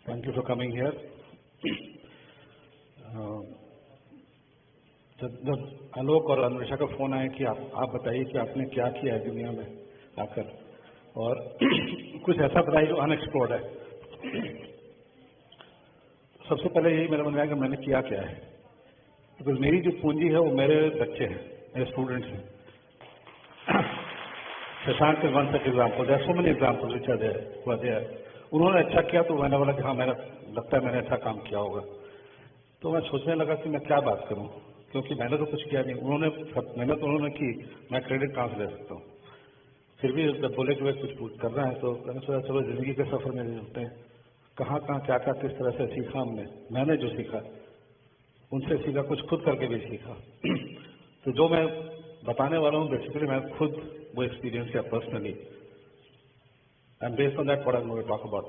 Thank you for coming here. जब आलोक और अन्वेषा का फोन आया कि आप बताइए कि आपने क्या किया है दुनिया में आकर, और कुछ ऐसा बताइए जो अनएक्सप्लोर्ड है। सबसे पहले यही मेरे मन में आया कि मैंने किया क्या है, बिकॉज मेरी जो पूंजी है वो मेरे बच्चे हैं, मेरे स्टूडेंट्स हैं। Shashank is one such example, there are so many examples which are there. उन्होंने अच्छा किया तो मैंने बोला कि हाँ, मेरा लगता है मैंने अच्छा काम किया होगा। तो मैं सोचने लगा कि मैं क्या बात करूं, क्योंकि मैंने तो कुछ किया नहीं, उन्होंने मेहनत उन्होंने की, मैं क्रेडिट कहां से ले सकता हूँ। फिर भी जब बोले कि वे कुछ करना है तो मैंने सोचा चलो जिंदगी के सफर में चलते हैं, कहाँ कहाँ क्या क्या किस तरह से सीखा मैंने जो सीखा उनसे सीखा, कुछ खुद करके भी सीखा। तो जो मैं बताने वाला हूँ बेसिकली मैं खुद वो एक्सपीरियंस किया personally, and based on that what I am going to talk about.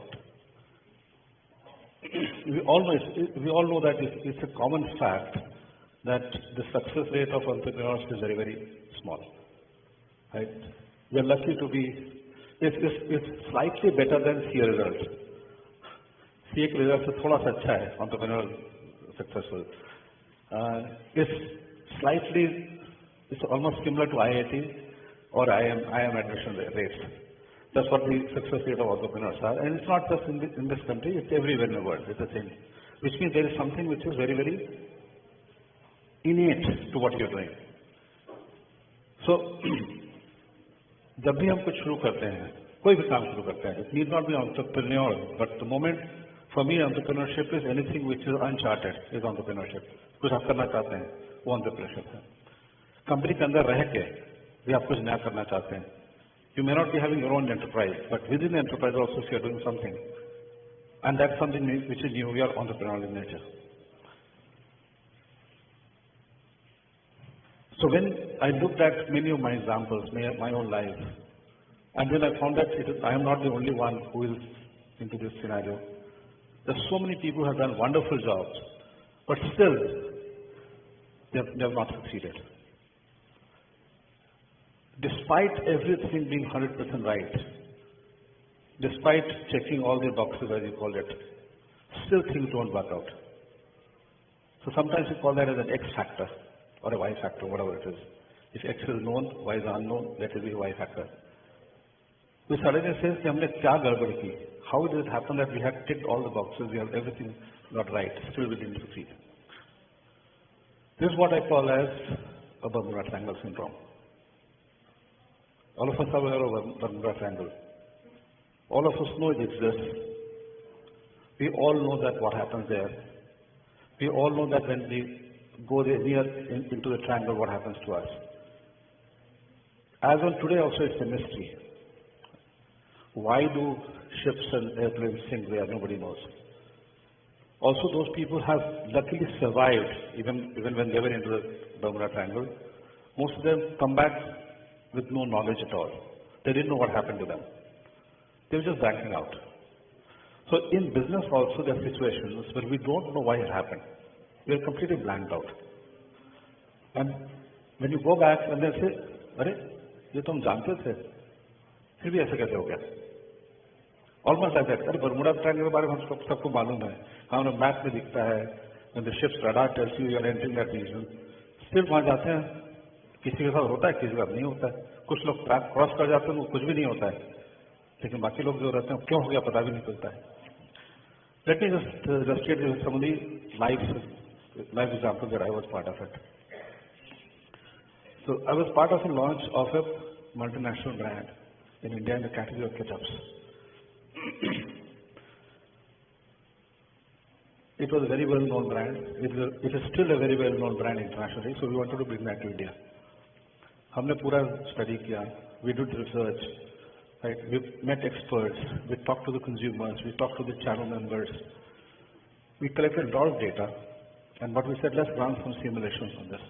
We all know that it's a common fact that the success rate of entrepreneurs is very, very small, right? We are lucky to be, it's slightly better than CA results. CA के result से थोड़ा सा अच्छा है entrepreneur successful. It's almost similar to IIT or IIM admission rates. That's what the success rate of entrepreneurs are, and it's not just in this country; it's everywhere in the world. It's the same, which means there is something which is very, very innate to what you're doing. So, जब भी हम कुछ शुरू करते हैं, कोई भी काम शुरू करते हैं, it need not be entrepreneur, but the moment for me entrepreneurship is anything which is uncharted is entrepreneurship. कुछ आप करना चाहते हैं, वो entrepreneurship है। कंपनी के अंदर रह के भी आप कुछ नया करना चाहते हैं। You may not be having your own enterprise, but within the enterprise also if you are doing something, and that's something which is new, you are entrepreneurial in nature. So when I looked at many of my examples, my own life, and then I found that I am not the only one who is into this scenario. There are so many people who have done wonderful jobs, but still they have not succeeded. Despite everything being 100% right, despite checking all the boxes as you call it, still things don't work out. So sometimes we call that as an X factor or a Y factor, whatever it is. If X is known, Y is unknown, let it be Y factor. So suddenly says कि हमने क्या गड़बड़ की? How did it happen that we had ticked all the boxes, we have everything got right, still we didn't succeed? This is what I call as a Bermuda Triangle syndrome. All of us are aware of Bermuda Triangle. All of us know it exists. We all know that what happens there. We all know that when we go into the triangle, what happens to us. As on today also it's a mystery. Why do ships and airplanes sink there? Nobody knows. Also those people have luckily survived even when they were into the Bermuda Triangle. Most of them come back with no knowledge at all. They didn't know what happened to them. They were just backing out. So in business also there are situations where we don't know why it happened. We are completely blanked out. And when you go back and they say, अरे ये तो हम जानते थे, फिर भी ऐसे कैसे हो गया? Almost like that. अरे बर्मुडा ट्रायंगल के बारे में हम सबको मालूम है, हमारे मैप में दिखता है, when the ship's radar tells you are entering that region. सिर्फ वहाँ जाते हैं, किसी के साथ होता है, किसी के साथ नहीं होता है। कुछ लोग ट्रैक क्रॉस कर जाते हैं, वो कुछ भी नहीं होता है, लेकिन बाकी लोग जो रहते हैं क्यों हो गया पता भी नहीं चलता है। Let me just illustrate some of the life examples that I was part of it. So I was part of a launch of a multinational brand in India in the category of ketchups. It was a very well-known brand. It is still a very well-known brand internationally. So we wanted to bring that to India. हमने पूरा study किया, we did research, right? We met experts, we talked to the consumers, we talked to the channel members, we collected a lot of data, and what we said, let's run some simulations on this.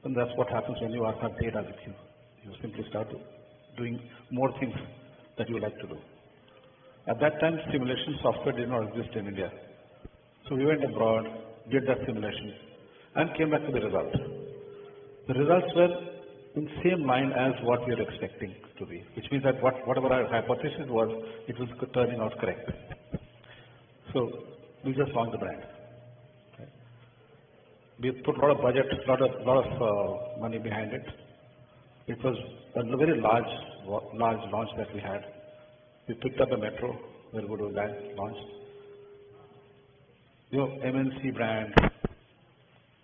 And that's what happens when you have data with you. You simply start doing more things that you like to do. At that time, simulation software did not exist in India. So we went abroad, did that simulation, and came back to the results. The results were in same line as what we are expecting to be, which means that whatever our hypothesis was, it was turning out correct. So we just launched the brand. Okay. We put a lot of budget, lot of money behind it. It was a very large launch that we had. We picked up a metro, very good with that launch. MNC brand,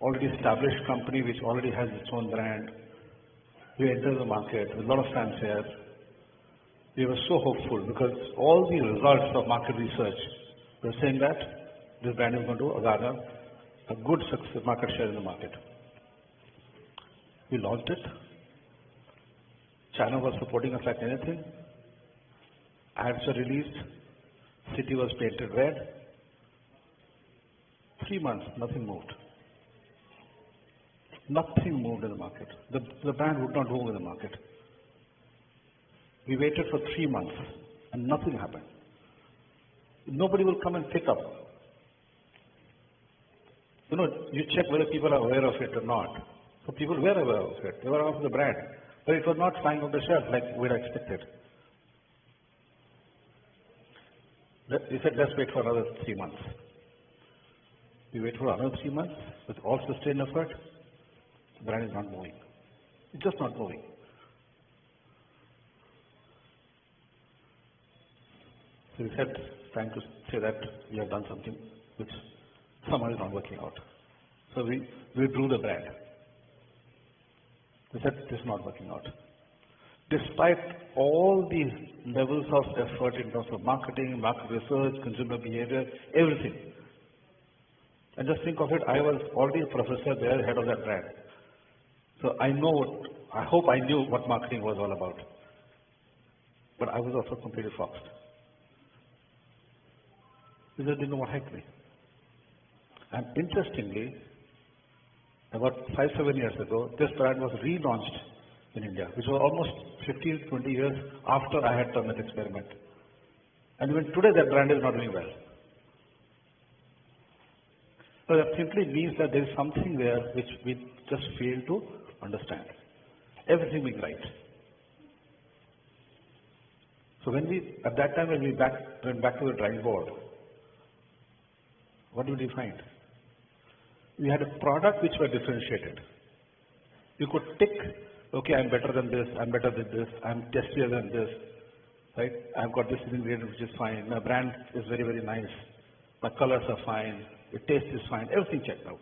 already established company which already has its own brand. We entered the market with a lot of fanfare. We were so hopeful because all the results of market research were saying that this brand is going to garner a good success market share in the market. We launched it. China was supporting us like anything. Ads were released. City was painted red. 3 months, nothing moved. Nothing moved in the market. The brand would not move in the market. We waited for 3 months and nothing happened. Nobody will come and pick up. You check whether people are aware of it or not. So people were aware of it. They were aware of the brand. But it was not flying off the shelf like we had expected. We said, let's wait for another 3 months. We wait for another 3 months with all sustained effort. The brand is not moving. It's just not moving. So we said, trying to say that we have done something which somehow is not working out. So we withdrew the brand. We said, this is not working out. Despite all these levels of effort in terms of marketing, market research, consumer behavior, everything. And just think of it, I was already a professor there, head of that brand. So I hope I knew what marketing was all about. But I was also completely foxed. They didn't know what helped me. And interestingly, about 5-7 years ago, this brand was relaunched in India, which was almost 15-20 years after I had done that experiment. And even today, that brand is not doing well. So that simply means that there is something there which we just fail to understand. Everything being right. So at that time when we went back to the drawing board, what did we find? We had a product which was differentiated. You could tick, okay, I'm better than this, I'm better than this, I'm tastier than this, right? I've got this ingredient which is fine, my brand is very, very nice, my colors are fine, the taste is fine, everything checked out.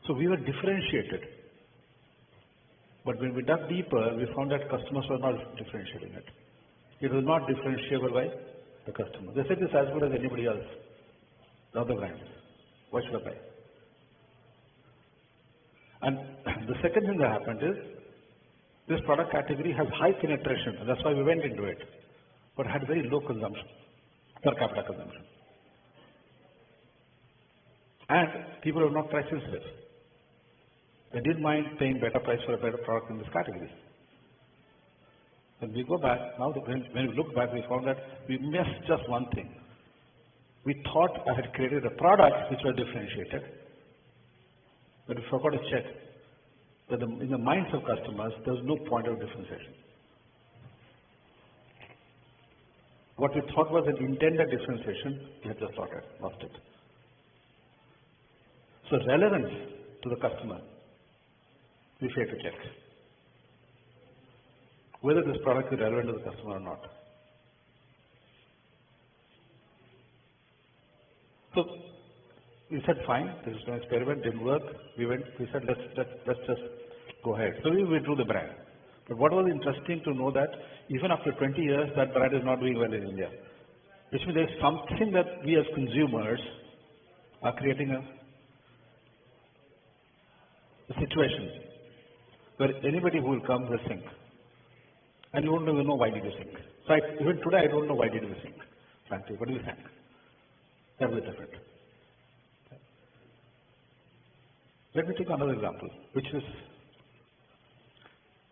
So we were differentiated. But when we dug deeper, we found that customers were not differentiating it. It was not differentiable by the customer. They said this as good as anybody else, the other brands. Why should I buy? And the second thing that happened is, this product category has high penetration, and that's why we went into it, but had very low consumption, per capita consumption. And people are not price sensitive. They didn't mind paying better price for a better product in this category. When we go back, now when we look back, we found that we missed just one thing. We thought I had created a product which was differentiated, but we forgot to check that in the minds of customers, there was no point of differentiation. What we thought was an intended differentiation, we had just lost it. So relevance to the customer, we fail to check whether this product is relevant to the customer or not. So we said, fine, this is an experiment, didn't work. We said, let's just go ahead. So we withdrew the brand. But what was interesting to know that even after 20 years, that brand is not doing well in India. Which means there's something that we as consumers are creating a situation where anybody who will come will think. And you won't even know why did you think. So even today I don't know why did you think. Frankly, what do you think? That was different. Let me take another example, which is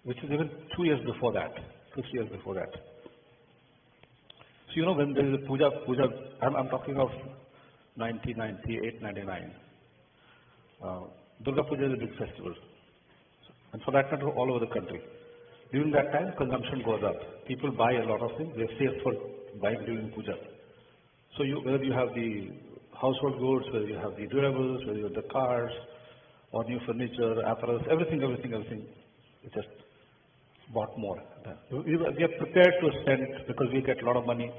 even 2 years before that, 2-3 years before that. So when there is a puja, I'm talking of 1998, 99. Durga Puja is a big festival, and for that matter, all over the country. During that time, consumption goes up. People buy a lot of things. They save for buying during puja. So whether you have the household goods, whether you have the durables, whether you have the cars, or new furniture, apparels, everything, we just bought more. We are prepared to spend because we get a lot of money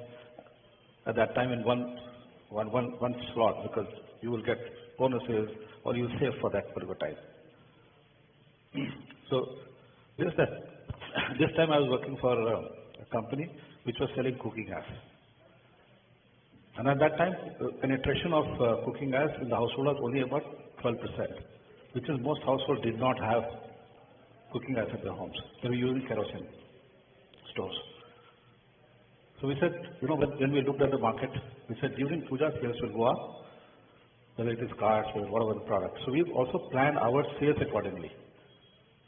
at that time in one slot because you will get bonuses or you save for that particular time. So this time I was working for a company which was selling cooking gas. And at that time, penetration of cooking gas in the household was only about 12%, which is most households did not have cooking gas in their homes. They were using kerosene stoves. So we said, when we looked at the market, we said during puja sales will go up, whether it is cars or whatever the product. So we also planned our sales accordingly.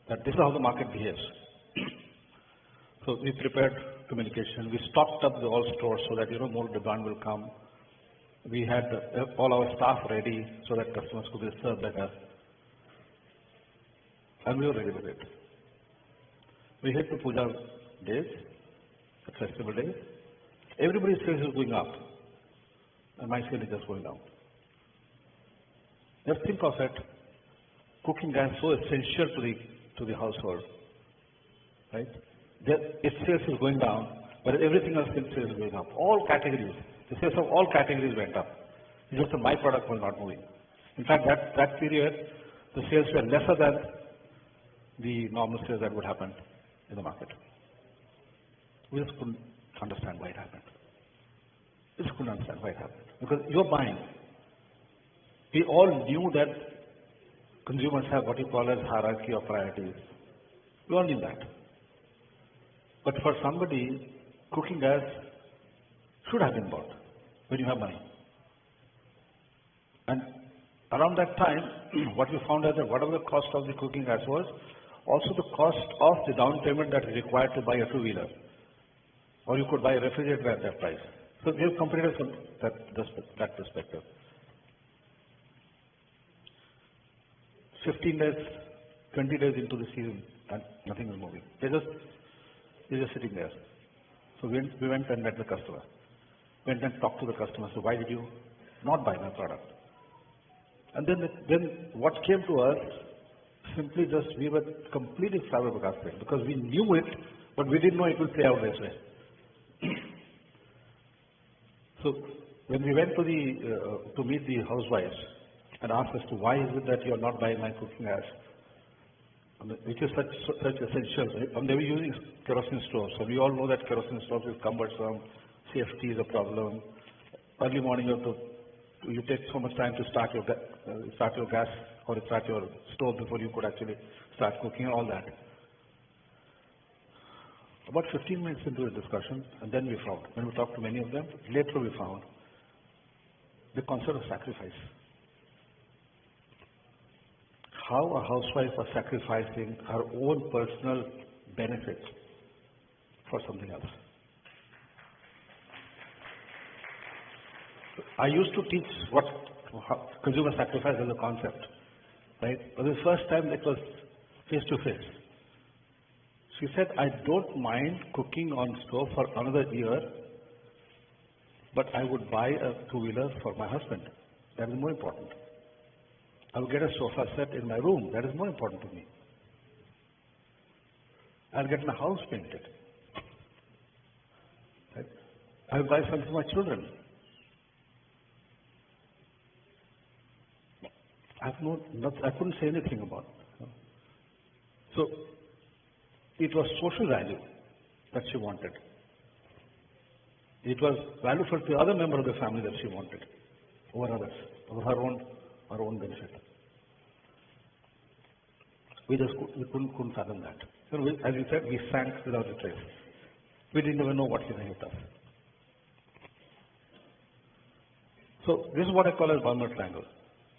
That this is how the market behaves. So we prepared communication. We stocked up all stores so that more demand will come. We had all our staff ready so that customers could be served better. And we were ready with it. We hit the puja days, the festival days. Everybody's sales is going up, and my sale is just going down. Just think of it. Cooking gas so essential to the household, right? Its sales is going down, but everything else in sales is going up. All categories, the sales of all categories went up. It's just my product was not moving. In fact, that period, the sales were lesser than the normal sales that would happen in the market. We just couldn't understand why it happened. We just couldn't understand why it happened. Because you're buying. We all knew that consumers have what you call as hierarchy of priorities. We all knew that. But for somebody, cooking gas should have been bought when you have money. And around that time, what we found out that whatever the cost of the cooking gas was, also the cost of the down payment that is required to buy a two-wheeler. Or you could buy a refrigerator at that price. So we have compared from that perspective. 15 days, 20 days into the season, and nothing is moving. They're just sitting there. So we went and met the customer. Went and talked to the customer. So why did you not buy my product? And then what came to us, simply just we were completely flabbergasted because we knew it, but we didn't know it would play out this way. So when we went to meet the housewives and asked as to why is it that you are not buying my cooking gas, which is such essential. They were using kerosene stoves. So we all know that kerosene stoves is cumbersome, safety is a problem. Early morning you take so much time to start your gas or start your stove before you could actually start cooking and all that. About 15 minutes into the discussion, and then we found, when we talked to many of them, later we found the concept of sacrifice. How a housewife was sacrificing her own personal benefits for something else. I used to teach what consumer sacrifice as a concept, right? But the first time it was face to face. She said, I don't mind cooking on stove for another year, but I would buy a two-wheeler for my husband. That is more important. I will get a sofa set in my room. That is more important to me. I'll get my house painted. Right? I will buy something for my children. I couldn't say anything about it. So it was social value that she wanted. It was value for the other member of the family that she wanted over others, over her own benefit. We couldn't fathom that. So as you said, we sank without a trace. We didn't even know what came with us. So this is what I call as Balmer triangle.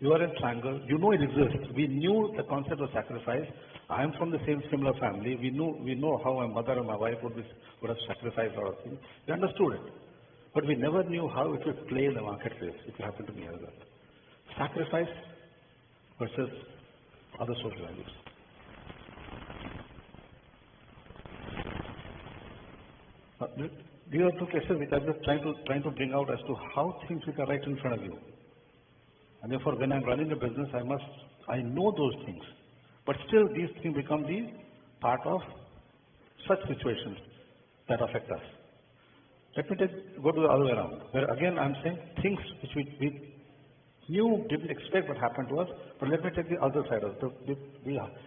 You are in triangle. You know it exists. We knew the concept of sacrifice. I am from the same similar family. We know how my mother and my wife would have sacrificed a lot of things. We understood it. But we never knew how it would play in the marketplace. It will happen to me as well. Sacrifice versus other social values. These are two cases which I'm just trying to bring out as to how things which are right in front of you. And therefore, when I'm running a business, I know those things. But still, these things become the part of such situations that affect us. Let me go to the other way around, where again I'm saying things which we knew, didn't expect what happened to us, but let me take the other side of the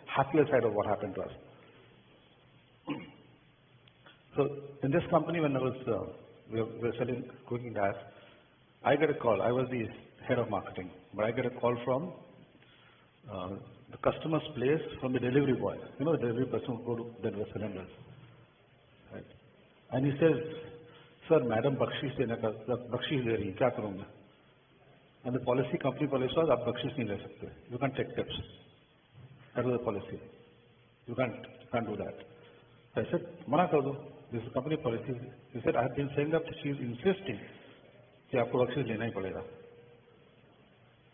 happier side of what happened to us. So in this company, when I was we were selling cooking gas, I get a call. I was the head of marketing, but I get a call from the customer's place from the delivery boy. You know, the delivery person who go to deliver cylinders, right? And he says, "Sir, madam बख्शीश देने का बख्शीश दे रही है, क्या करूँगा?" And the policy, company policy was, आप बख्शीश नहीं ले सकते. You can't take tips. That was the policy. You can't do that. So I said, मना कर दो. This is company policy. He said, I have been saying that she is insisting कि आपको बख्शीश लेना ही पड़ेगा.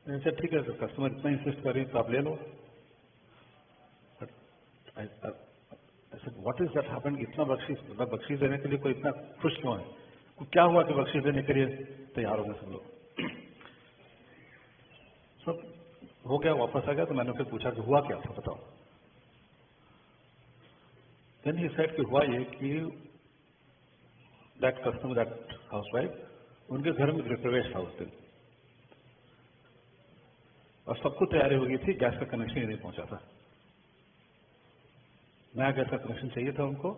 And I said, ठीक है, customer इतना इंसिस्ट कर रही है तो आप ले लो. But I said, what is that happened? इतना बख्शीश देने के लिए कोई इतना खुश क्यों है? क्या हुआ कि बख्शीश देने के लिए तैयार हो गए सब लोग? सब हो गया, वापस आ गया, तो मैंने फिर पूछा कि हुआ क्या था, बताओ. Then he said कि हुआ ये कि that customer, that housewife, उनके घर में गृह प्रवेश था उस दिन, और सबको तैयारी हो गई थी, गैस का कनेक्शन ही नहीं पहुंचा था. नया गैस का कनेक्शन चाहिए था उनको.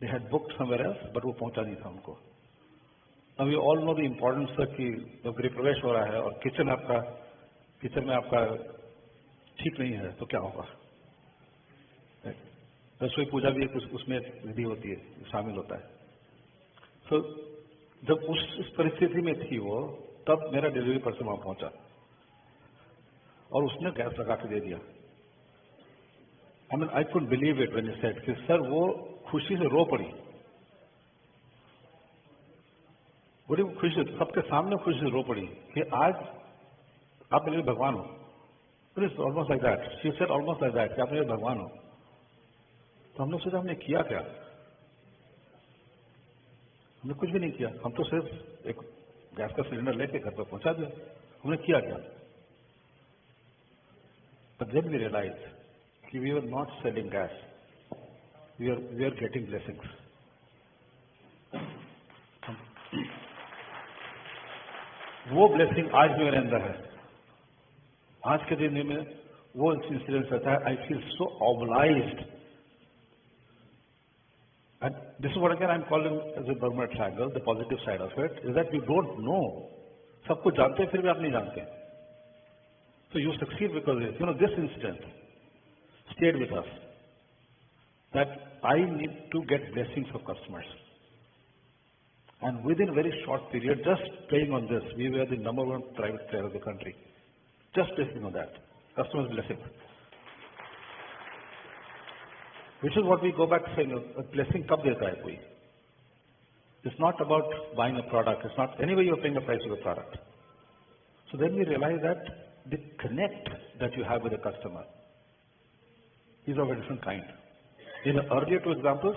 They had booked somewhere else, but वो पहुंचा नहीं था उनको. Now we all know the importance कि जब गृह प्रवेश हो रहा है और किचन में आपका ठीक नहीं है तो क्या होगा? रसोई पूजा भी एक उसमें विधि होती है, शामिल होता है. तो जब उस परिस्थिति में थी वो, तब मेरा डिलीवरी पर्सन वहां पहुंचा और उसने गैस लगा के दे दिया. I couldn't believe it when he said कि सर वो खुशी से रो पड़ी. बड़ी खुशी, सबके सामने खुशी से रो पड़ी कि आज आप मेरे भगवान हो. It is almost like that. She said almost like that कि आप मेरे भगवान हो. तो हमने सोचा हमने किया क्या? हमने कुछ भी नहीं किया. हम तो सिर्फ एक गैस का सिलेंडर लेके घर पर पहुंचा दिया. हमने किया क्या? But then we realized that we were not selling gas. We are getting blessings. वो ब्लेसिंग आज भी मेरे अंदर है. आज के दिन में वो इंसिडेंट रहता है. I feel so obliged. And this is what again I'm calling as a Bermuda Triangle. The positive side of it is that we don't know. सब कुछ जानते हैं फिर भी आप नहीं जानते. So you succeed because this incident stayed with us. That I need to get blessings of customers. And within a very short period, just playing on this, we were the #1 private player of the country. Just basing on that. Customers' blessings. Which is what we go back to saying, a blessing कब देता है कोई? It's not about buying a product. It's not, anyway you're paying the price of the product. So then we realize that the connect that you have with the customer is of a different kind. In the earlier two examples,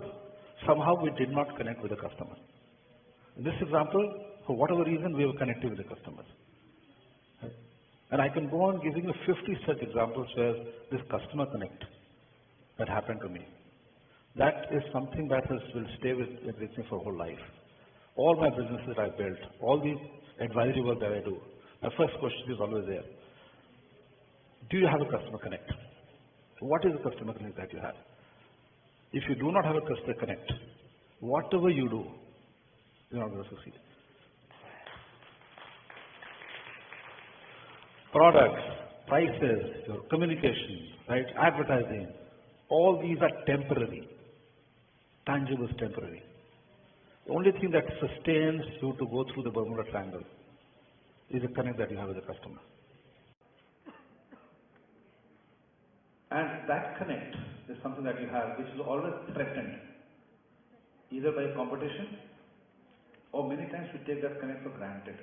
somehow we did not connect with the customer. In this example, for whatever reason, we were connected with the customers. And I can go on giving you 50 such examples where this customer connect that happened to me. That is something that will stay with me for whole life. All my businesses I built, all the advisory work that I do, my first question is always there. Do you have a customer connect? What is the customer connect that you have? If you do not have a customer connect, whatever you do, you're not going to succeed. Products, prices, your communication, right, advertising, all these are temporary. Tangible is temporary. The only thing that sustains you to go through the Bermuda Triangle is the connect that you have with the customer. And that connect is something that you have which is always threatened, either by competition or many times we take that connect for granted.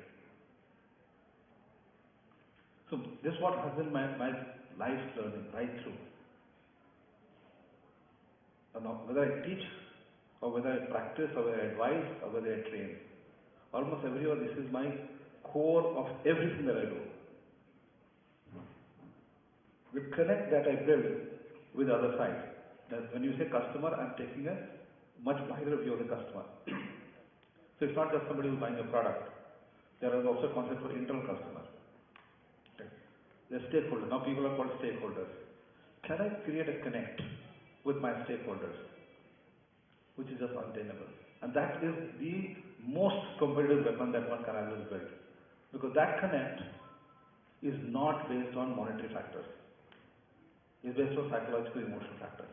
So this is what has been my life learning right through. Now, whether I teach or whether I practice, or whether I advise, or whether I train. Almost everywhere, this is my core of everything that I do. The connect that I build with the other side. That when you say customer, I'm taking a much wider view of the customer. So it's not just somebody who's buying a product. There is also a concept for internal customer. Okay. The stakeholder. Now people are called stakeholders. Can I create a connect with my stakeholders, which is just untenable? And that is the most competitive weapon that one can always build. Because that connect is not based on monetary factors. It's based on psychological, emotional factors.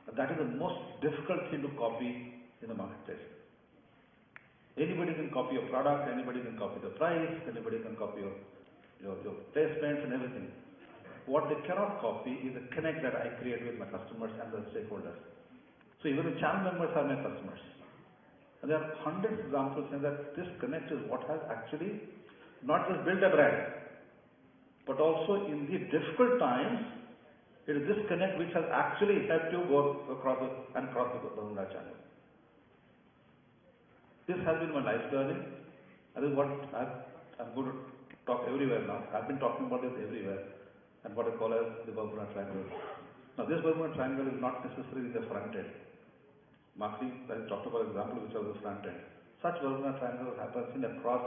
And that is the most difficult thing to copy in the marketplace. Anybody can copy your product, anybody can copy the price, anybody can copy your placements and everything. What they cannot copy is the connect that I create with my customers and the stakeholders. So even the channel members are my customers. And there are hundreds of examples saying that this connect is what has actually not just built a brand, but also in the difficult times, it is this connect which has actually helped you go across the Bermuda Channel. This has been my life learning. That is what I'm going to talk everywhere now. I've been talking about this everywhere, and what I call as the Bermuda Triangle. Now this Bermuda Triangle is not necessarily the front end. Marketing, I talked about an example which was the front end. Such Bermuda Triangle happens in across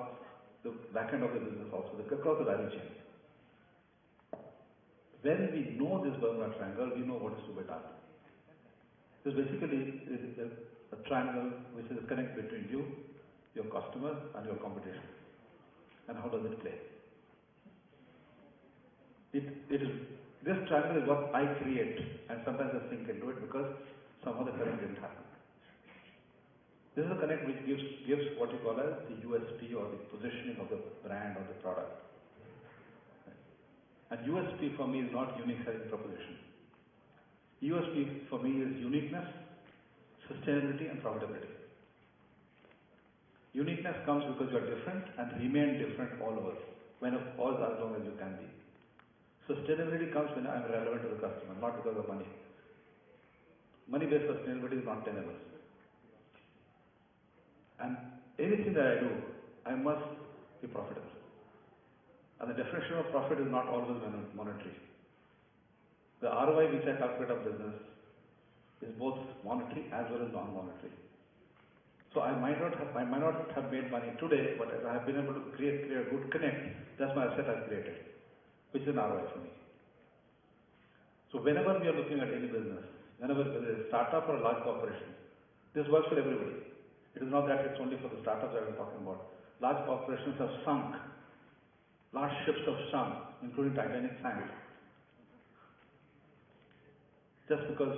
the back end of the business also, across the value chain. When we know this Bermuda Triangle, we know what is to be done. This basically is a triangle which is a connect between you, your customer, and your competition. And how does it play? This triangle is what I create, and sometimes I sink into it because somehow the connect didn't happen. This is a connect which gives what you call as the USP, or the positioning of the brand or the product. And USP for me is not unique selling proposition. USP for me is uniqueness, sustainability, and profitability. Uniqueness comes because you are different and remain different all over, as long as you can be. Sustainability comes when I am relevant to the customer, not because of money. Money-based sustainability is not tenable. And anything that I do, I must be profitable. And the definition of profit is not always monetary. The ROI which I calculate of business is both monetary as well as non-monetary. So I might not have made money today, but as I have been able to create a good connect, that's my asset I've created, which is an ROI for me. So whenever we are looking at any business, whether it's a startup or a large corporation, this works for everybody. It is not that it's only for the startups that I'm talking about. Large corporations have sunk. Large ships have sunk, including Titanic sank. Just because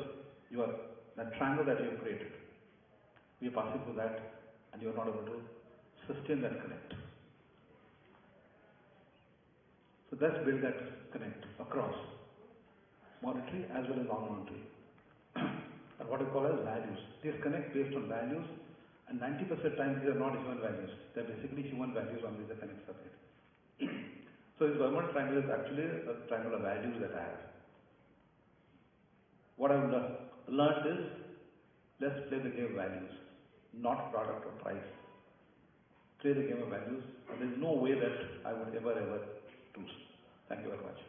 you are that triangle that you have created, we are passing through that, and you are not able to sustain that connect. So let's build that connect across monetary as well as non-monetary, and what we call as values. These connect based on values, and 90% of times these are not human values. They're basically human values on which the connects are made. So this Bermuda Triangle is actually a triangle of values that I have. What I've learned is, let's play the game of values, not product or price. Play the game of values, and there's no way that I would ever lose. Thank you very much.